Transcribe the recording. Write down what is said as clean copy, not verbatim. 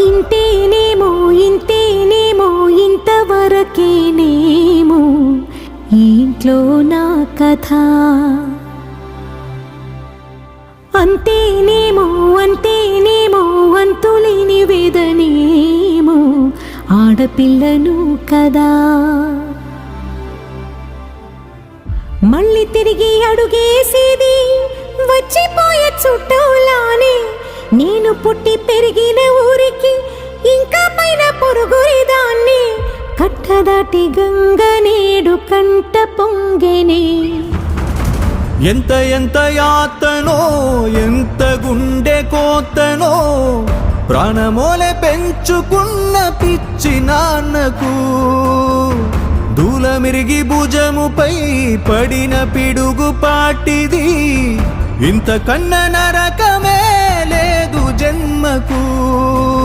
ఇంతేనేమో ఇంతేనేమో ఇంతవరకేనేమో ఈ ఇంట్లో నా కథ. అంతేనేమో అంతేనేమో అంతులేని వేదనేమో ఆడపిల్లను కదా. మళ్ళీ తిరిగి అడుగేసేది వచ్చిపోయే చుట్టూలానే. నేను పుట్టి పెరిగిన ఊరికి ఇంకా పైన పొరుగురిదాన్ని. కట్టదాటి గంగ నేడు కంట పొంగెనే. ఎంత ఎంత యాతనో ఎంత గుండె కోతనో ప్రాణమోలే పెంచుకున్న పిచ్చి నాన్నకు. దూలమిరిగి భుజముపై పడిన పిడుగు పాటిది. ఇంతకన్నా నరకమే లేదు జన్మకు.